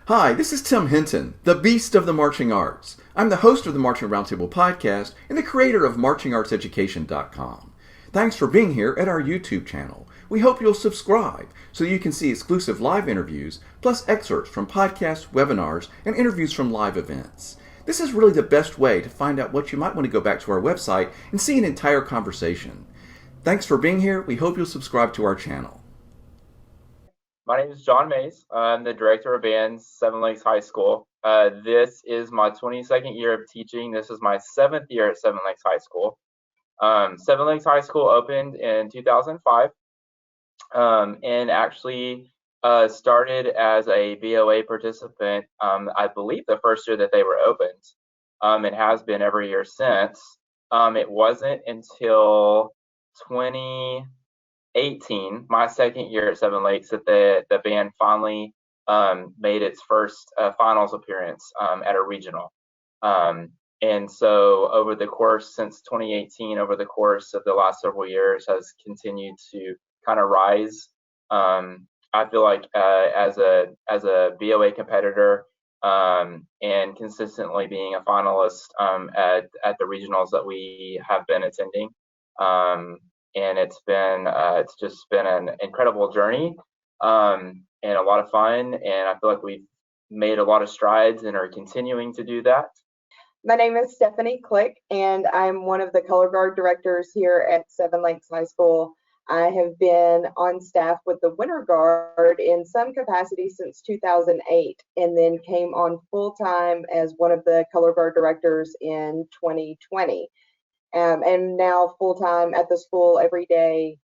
Hi, this is Tim Hinton, the Beast of the Marching Arts. I'm the host of the Marching Roundtable podcast and the creator of MarchingArtsEducation.com. Thanks for being here at our YouTube channel. We hope you'll subscribe so you can see exclusive live interviews, plus excerpts from podcasts, webinars, and interviews from live events. This is really the best way to find out what you might want to go back to our website and see an entire conversation. Thanks for being here. We hope you'll subscribe to our channel. My name is John Mays. I'm the director of bands, Seven Lakes High School. This is my 22nd year of teaching. This is my 7th year at Seven Lakes High School. Seven Lakes High School opened in 2005 and actually started as a BOA participant, I believe the first year that they were opened, and has been every year since. It wasn't until 2018, my second year at Seven Lakes, that the band finally made its first finals appearance at a regional. And so over the course since 2018, over the course of the last several years, has continued to kind of rise. I feel like as a BOA competitor and consistently being a finalist at the regionals that we have been attending. And it's just been an incredible journey and a lot of fun. And I feel like we've made a lot of strides and are continuing to do that. My name is Stephanie Click, and I'm one of the color guard directors here at Seven Lakes High School. I have been on staff with the Winter Guard in some capacity since 2008, and then came on full-time as one of the color guard directors in 2020. And now full-time at the school every day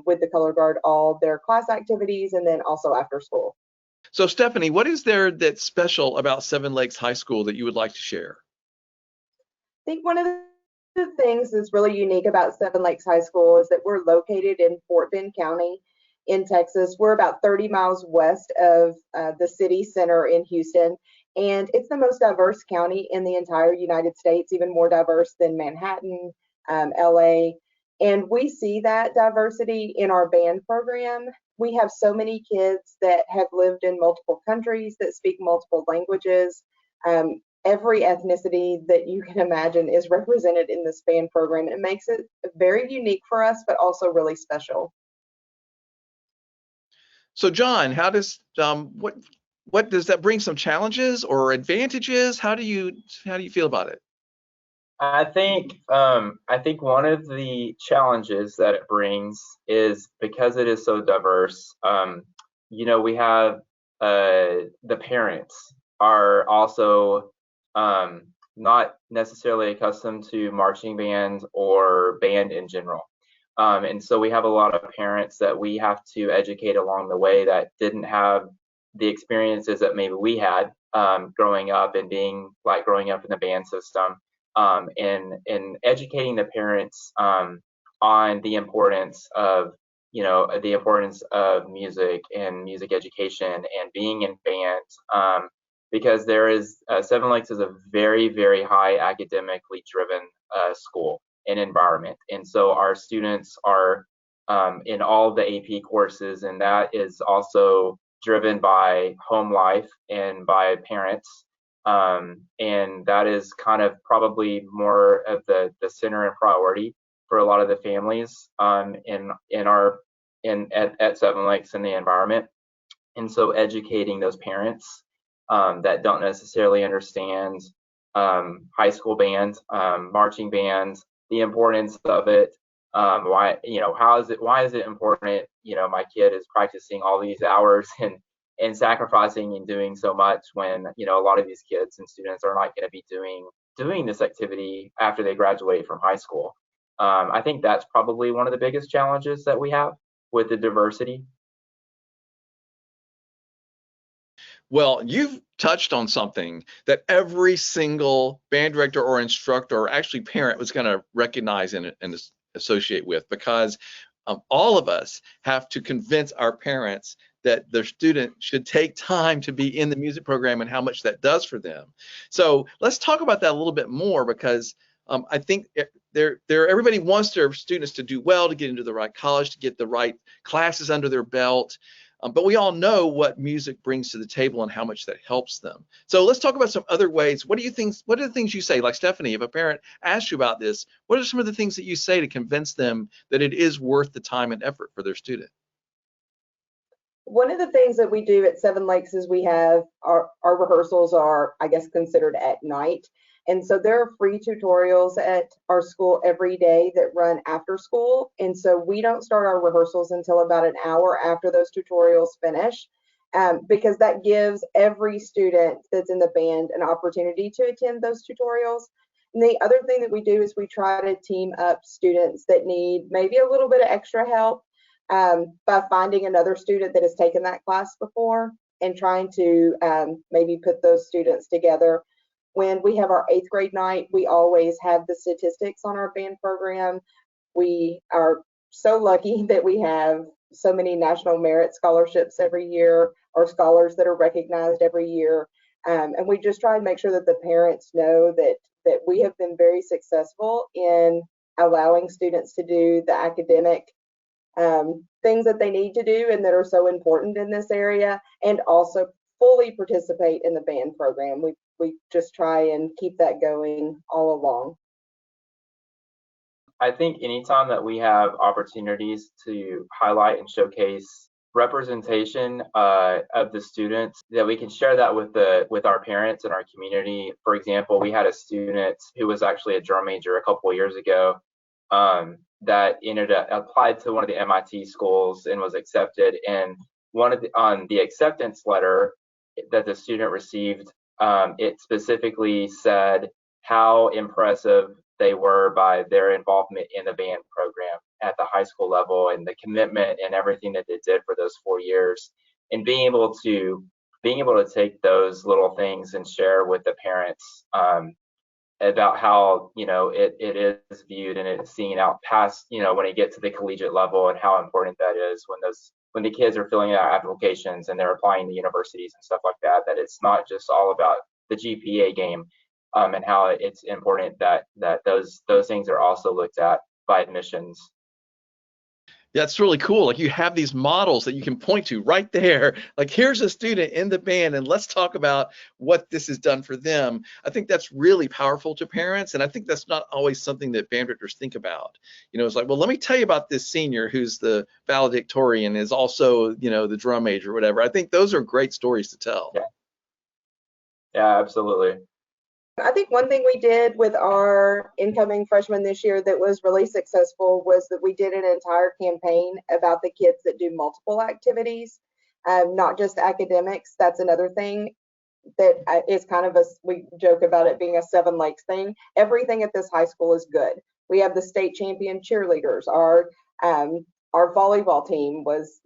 with the color guard, all their class activities, and then also after school. So Stephanie, what is there that's special about Seven Lakes High School that you would like to share? I think one of the things that's really unique about Seven Lakes High School is that we're located in Fort Bend County in Texas. We're about 30 miles west of the city center in Houston, and it's the most diverse county in the entire United States, even more diverse than Manhattan, LA. And we see that diversity in our band program. We have so many kids that have lived in multiple countries, that speak multiple languages. Every ethnicity that you can imagine is represented in this band program. It makes it very unique for us, but also really special. So John, how does what does that bring? Some challenges or advantages? How do you feel about it? I think one of the challenges that it brings is because it is so diverse. We have the parents are also not necessarily accustomed to marching band or band in general. And so we have a lot of parents that we have to educate along the way that didn't have the experiences that maybe we had growing up and growing up in the band system, and educating the parents on the importance of music and music education and being in bands. Because there is Seven Lakes is a very, very high academically driven school and environment, and so our students are in all of the AP courses, and that is also driven by home life and by parents, and that is kind of probably more of the center and priority for a lot of the families at Seven Lakes in the environment, and so educating those parents that don't necessarily understand high school bands, marching bands, the importance of it. Why is it important? My kid is practicing all these hours and sacrificing and doing so much when a lot of these kids and students are not going to be doing this activity after they graduate from high school. I think that's probably one of the biggest challenges that we have with the diversity. Well, you've touched on something that every single band director or instructor or actually parent was going to recognize and associate with, because all of us have to convince our parents that their student should take time to be in the music program and how much that does for them. So let's talk about that a little bit more, because I think everybody wants their students to do well, to get into the right college, to get the right classes under their belt. but we all know what music brings to the table and how much that helps them. So let's talk about some other ways. What do you think? What are the things you say? Like Stephanie, if a parent asks you about this, what are some of the things that you say to convince them that it is worth the time and effort for their student? One of the things that we do at Seven Lakes is we have our rehearsals are, I guess, considered at night. And so there are free tutorials at our school every day that run after school. And so we don't start our rehearsals until about an hour after those tutorials finish, because that gives every student that's in the band an opportunity to attend those tutorials. And the other thing that we do is we try to team up students that need maybe a little bit of extra help, by finding another student that has taken that class before and trying to maybe put those students together. When we have our 8th grade night, we always have the statistics on our band program. We are so lucky that we have so many national merit scholarships every year, or scholars that are recognized every year. And we just try and make sure that the parents know that we have been very successful in allowing students to do the academic things that they need to do and that are so important in this area, and also fully participate in the band program. We just try and keep that going all along. I think anytime that we have opportunities to highlight and showcase representation of the students, that we can share that with our parents and our community. For example, we had a student who was actually a drum major a couple of years ago, that applied to one of the MIT schools and was accepted. And on the acceptance letter that the student received, it specifically said how impressive they were by their involvement in the band program at the high school level, and the commitment and everything that they did for those 4 years. And being able to take those little things and share with the parents, about how it is viewed and it's seen out past when they get to the collegiate level, and how important that is when the kids are filling out applications and they're applying to universities and stuff like that, that it's not just all about the GPA game, and how it's important that those things are also looked at by admissions. That's really cool. Like, you have these models that you can point to right there. Like, here's a student in the band, and let's talk about what this has done for them. I think that's really powerful to parents, and I think that's not always something that band directors think about. It's like, well, let me tell you about this senior who's the valedictorian, is also, the drum major or whatever. I think those are great stories to tell. Yeah, absolutely. I think one thing we did with our incoming freshmen this year that was really successful was that we did an entire campaign about the kids that do multiple activities, not just academics. That's another thing that is kind of we joke about it being a Seven Lakes thing. Everything at this high school is good. We have the state champion cheerleaders. Our volleyball team is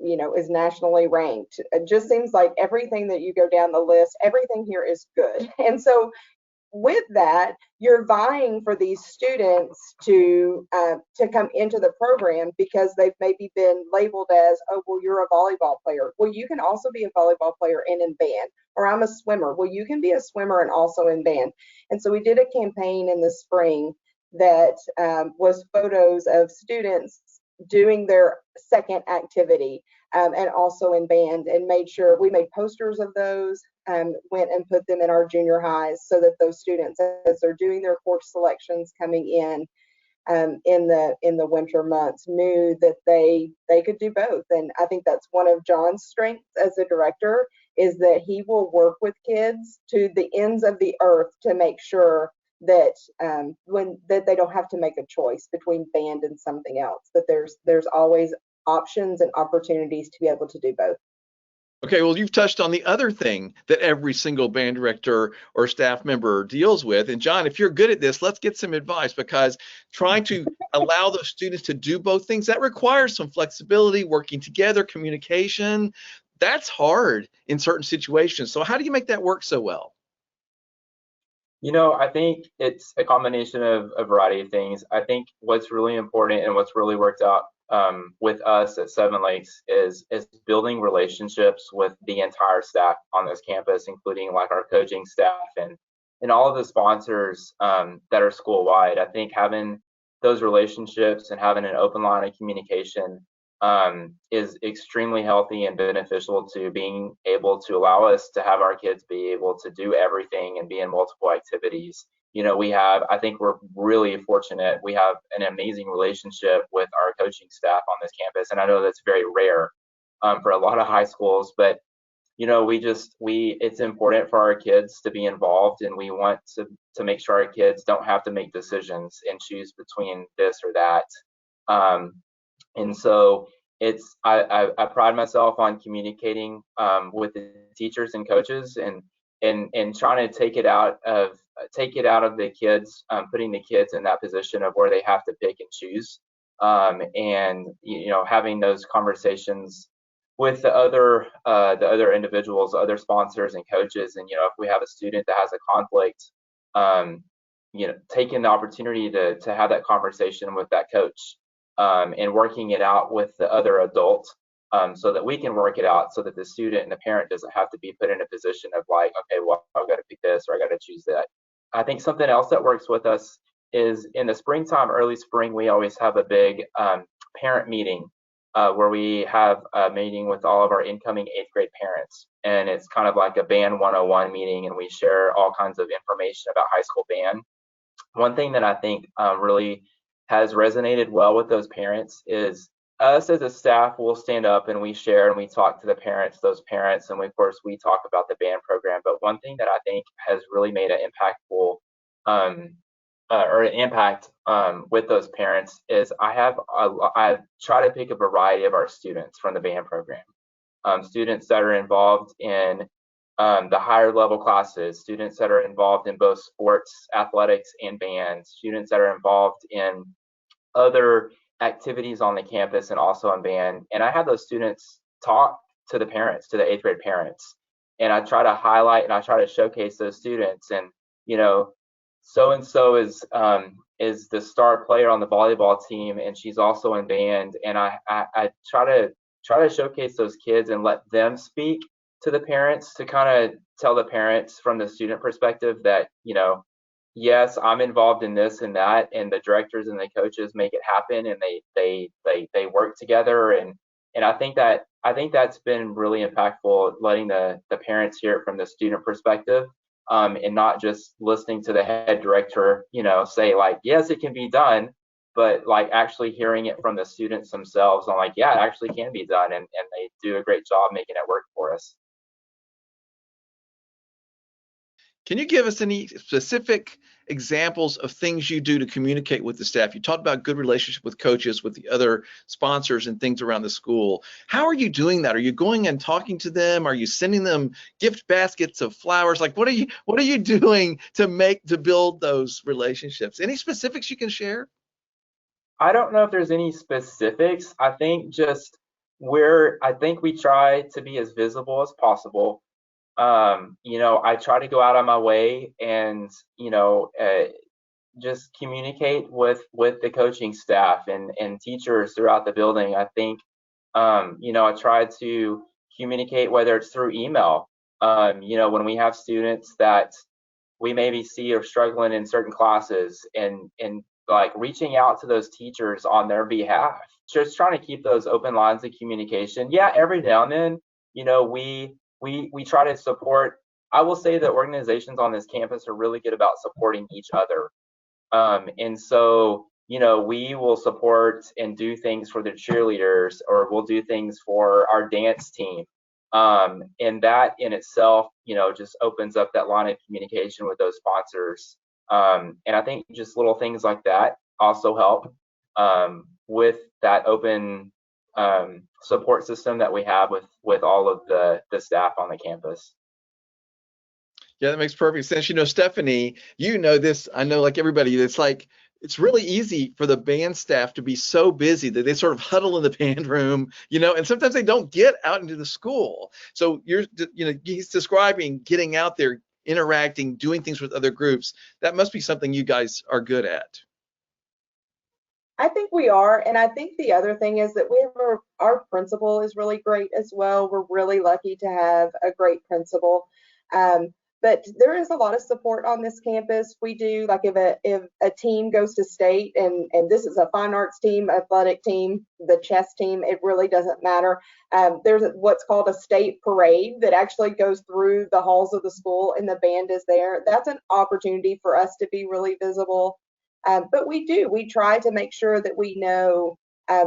nationally ranked. It just seems like everything that you go down the list, everything here is good. And so with that, you're vying for these students to come into the program because they've maybe been labeled as, oh, well, you're a volleyball player. Well, you can also be a volleyball player and in band. Or I'm a swimmer. Well, you can be a swimmer and also in band. And so we did a campaign in the spring that was photos of students doing their second activity, and also in band, and made sure we made posters of those, went and put them in our junior highs so that those students, as they're doing their course selections coming in the winter months, knew that they could do both. And I think that's one of John's strengths as a director, is that he will work with kids to the ends of the earth to make sure that that they don't have to make a choice between band and something else, that there's always options and opportunities to be able to do both. Okay, well, you've touched on the other thing that every single band director or staff member deals with. And John, if you're good at this, let's get some advice, because trying to allow those students to do both things, that requires some flexibility, working together, communication. That's hard in certain situations. So how do you make that work so well? I think it's a combination of a variety of things. I think what's really important and what's really worked out with us at Seven Lakes is building relationships with the entire staff on this campus, including like our coaching staff and all of the sponsors that are school wide. I think having those relationships and having an open line of communication is extremely healthy and beneficial to being able to allow us to have our kids be able to do everything and be in multiple activities. I think we're really fortunate. We have an amazing relationship with our coaching staff on this campus, and I know that's very rare for a lot of high schools, but it's important for our kids to be involved, and we want to make sure our kids don't have to make decisions and choose between this or that. And so I pride myself on communicating with the teachers and coaches, and trying to take it out of the kids, putting the kids in that position of where they have to pick and choose, and having those conversations with the other individuals, other sponsors and coaches. And if we have a student that has a conflict, taking the opportunity to have that conversation with that coach, and working it out with the other adult, so that we can work it out, so that the student and the parent doesn't have to be put in a position of like, okay, well, I've got to pick this or I got to choose that. I think something else that works with us is in the springtime, early spring, we always have a big parent meeting, where we have a meeting with all of our incoming 8th grade parents. And it's kind of like a band 101 meeting, and we share all kinds of information about high school band. One thing that I think really has resonated well with those parents is us as a staff will stand up and we share and we talk to those parents, and of course we talk about the band program. But one thing that I think has really made an impactful or an impact with those parents is I try to pick a variety of our students from the band program. Students that are involved in the higher level classes, students that are involved in both sports, athletics, and band, students that are involved in other activities on the campus and also in band. And I have those students talk to the parents, to the 8th grade parents, and I try to highlight and I try to showcase those students. And so and so is the star player on the volleyball team, and she's also in band. And I try to showcase those kids and let them speak to the parents, to kind of tell the parents from the student perspective that yes, I'm involved in this and that, and the directors and the coaches make it happen, and they work together. And I think that's been really impactful, letting the parents hear it from the student perspective, and not just listening to the head director, say like, yes, it can be done, but like actually hearing it from the students themselves. I'm like, yeah, it actually can be done, and they do a great job making it work for us. Can you give us any specific examples of things you do to communicate with the staff? You talked about good relationship with coaches, with the other sponsors and things around the school. How are you doing that? Are you going and talking to them? Are you sending them gift baskets of flowers? Like, what are you doing to build those relationships? Any specifics you can share? I don't know if there's any specifics. I think we try to be as visible as possible. I try to go out on my way and just communicate with the coaching staff and teachers throughout the building. I think I try to communicate, whether it's through email, when we have students that we maybe see are struggling in certain classes, and like reaching out to those teachers on their behalf, just trying to keep those open lines of communication. Yeah, every now and then, we try to support. I will say that organizations on this campus are really good about supporting each other. And so, we will support and do things for the cheerleaders, or we'll do things for our dance team. And that in itself, just opens up that line of communication with those sponsors. And I think just little things like that also help with that open support system that we have with all of the staff on the campus. Yeah, that makes perfect sense. Stephanie, this, I know like everybody, it's really easy for the band staff to be so busy that they sort of huddle in the band room, and sometimes they don't get out into the school. So he's describing getting out there, interacting, doing things with other groups. That must be something you guys are good at. I think we are, and I think the other thing is that our principal is really great as well. We're really lucky to have a great principal. But there is a lot of support on this campus. We do, like, if a team goes to state, and this is a fine arts team, athletic team, the chess team, it really doesn't matter. There's what's called a state parade that actually goes through the halls of the school, and the band is there. That's an opportunity for us to be really visible. But we try to make sure that we know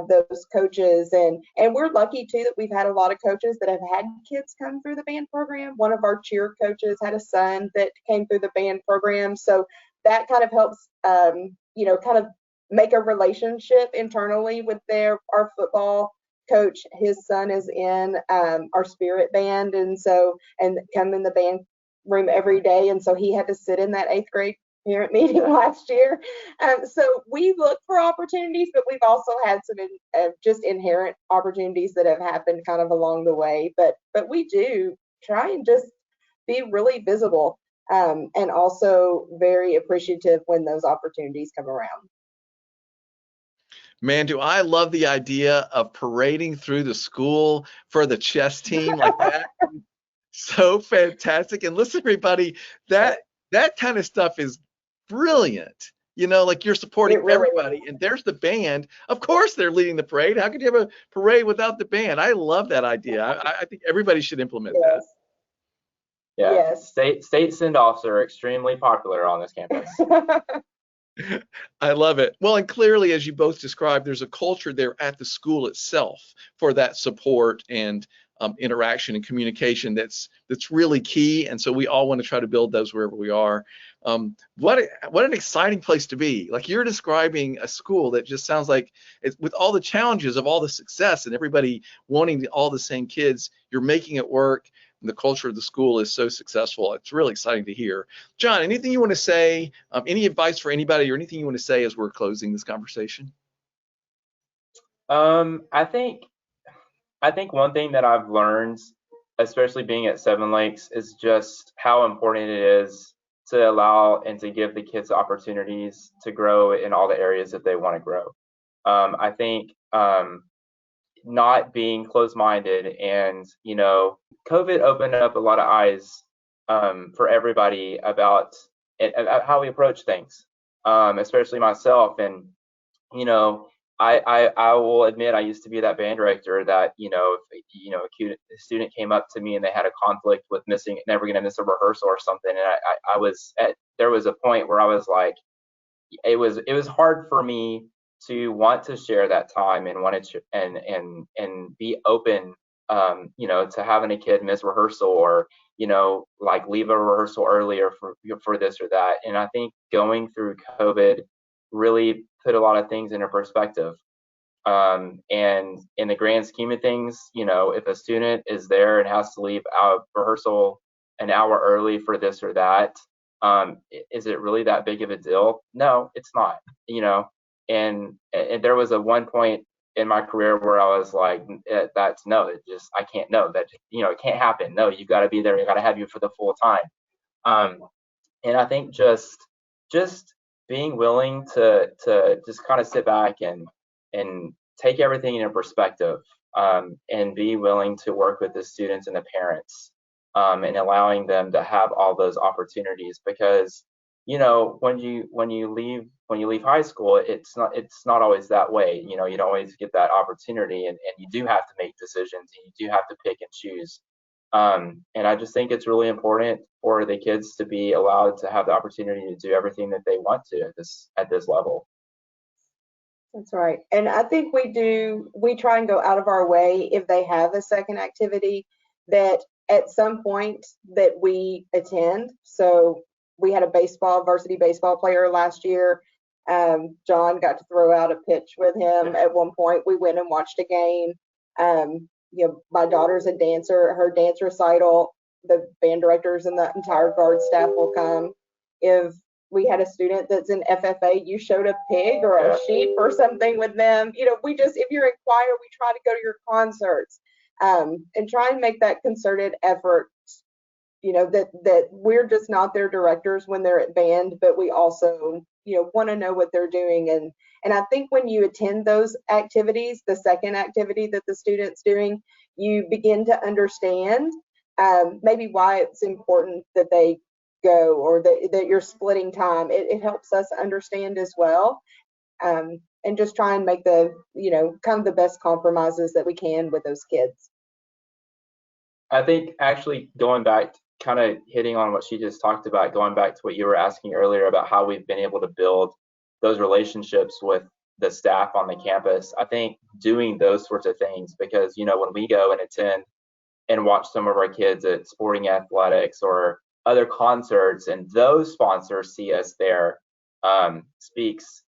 those coaches, and we're lucky too that we've had a lot of coaches that have had kids come through the band program. One of our cheer coaches had a son that came through the band program, so that kind of helps kind of make a relationship internally with our football coach. His son is in our spirit band, and come in the band room every day, and so he had to sit in that 8th grade parent meeting last year. So we look for opportunities, but we've also had some just inherent opportunities that have happened kind of along the way. But we do try and just be really visible, and also very appreciative when those opportunities come around. Man, do I love the idea of parading through the school for the chess team like that. So fantastic. And listen, everybody, that kind of stuff is brilliant. Like you're supporting really everybody, is. and there's the band. Of course, they're leading the parade. How could you have a parade without the band? I love that idea. I think everybody should implement that. Yeah. Yes. State send-offs are extremely popular on this campus. I love it. Well, and clearly, as you both described, there's a culture there at the school itself for that support and interaction and communication that's really key. And so we all want to try to build those wherever we are. What an exciting place to be. Like, you're describing a school that just sounds like it's, with all the challenges of all the success and everybody wanting all the same kids, you're making it work. And the culture of the school is so successful. It's really exciting to hear. John, anything you want to say? Any advice for anybody, or anything you want to say as we're closing this conversation? I think one thing that I've learned, especially being at Seven Lakes, is just how important it is to allow and to give the kids opportunities to grow in all the areas that they want to grow. I think not being closed-minded, and COVID opened up a lot of eyes for everybody about how we approach things, especially myself. And I will admit, I used to be that band director that if a student came up to me and they had a conflict with never going to miss a rehearsal or something, and there was a point where I was like, it was hard for me to want to share that time and wanted to and be open, to having a kid miss rehearsal, or like leave a rehearsal earlier for this or that. And I think going through COVID really put a lot of things into perspective. And in the grand scheme of things, if a student is there and has to leave out rehearsal an hour early for this or that, is it really that big of a deal? No, it's not. And there was a one point in my career where I was like, I can't, no, that it can't happen. No, you got to be there. You got to have you for the full time. And I think just being willing to just kind of sit back and take everything in perspective, and be willing to work with the students and the parents, and allowing them to have all those opportunities. Because when you leave high school, it's not always that way. You don't always get that opportunity, and you do have to make decisions, and you do have to pick and choose. And I just think it's really important for the kids to be allowed to have the opportunity to do everything that they want to at this level. That's right. And I think we try and go out of our way, if they have a second activity, that at some point that we attend. So we had a varsity baseball player last year. John got to throw out a pitch with him at one point. We went and watched a game. My daughter's a dancer. Her dance recital, the band directors and the entire guard staff will come. If we had a student that's in FFA, you showed a pig or a sheep or something with them. If you're in choir, we try to go to your concerts, and try and make that concerted effort. That we're just not their directors when they're at band, but we also, want to know what they're doing. And I think when you attend those activities, the second activity that the student's doing, you begin to understand maybe why it's important that they go, or that you're splitting time. It helps us understand as well, and just try and make the, kind of the best compromises that we can with those kids. I think actually going back, kind of hitting on what she just talked about, going back to what you were asking earlier about how we've been able to build those relationships with the staff on the campus. I think doing those sorts of things, because, when we go and attend and watch some of our kids at sporting athletics or other concerts, and those sponsors see us there, speaks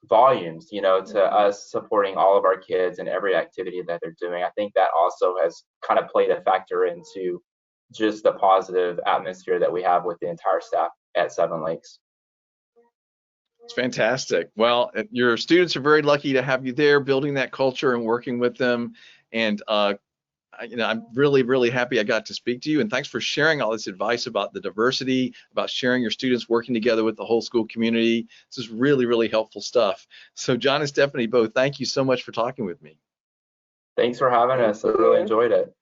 volumes, to us supporting all of our kids and every activity that they're doing. I think that also has kind of played a factor into just the positive atmosphere that we have with the entire staff at Seven Lakes. It's fantastic. Well, your students are very lucky to have you there, building that culture and working with them. And I'm really, really happy I got to speak to you. And thanks for sharing all this advice about the diversity, about sharing your students working together with the whole school community. This is really, really helpful stuff. So John and Stephanie, both, thank you so much for talking with me. Thanks for having us. I really enjoyed it.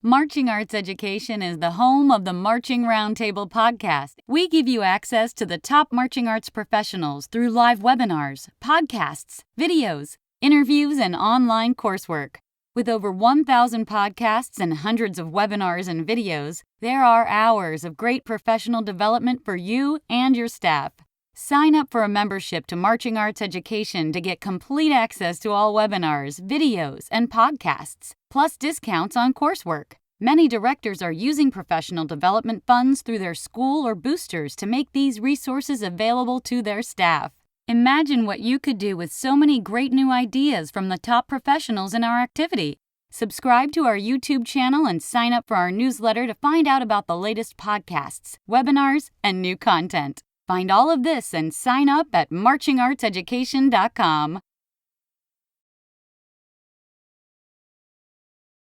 Marching Arts Education is the home of the Marching Roundtable podcast. We give you access to the top marching arts professionals through live webinars, podcasts, videos, interviews, and online coursework. With over 1,000 podcasts and hundreds of webinars and videos, there are hours of great professional development for you and your staff. Sign up for a membership to Marching Arts Education to get complete access to all webinars, videos, and podcasts, plus discounts on coursework. Many directors are using professional development funds through their school or boosters to make these resources available to their staff. Imagine what you could do with so many great new ideas from the top professionals in our activity. Subscribe to our YouTube channel and sign up for our newsletter to find out about the latest podcasts, webinars, and new content. Find all of this and sign up at marchingartseducation.com.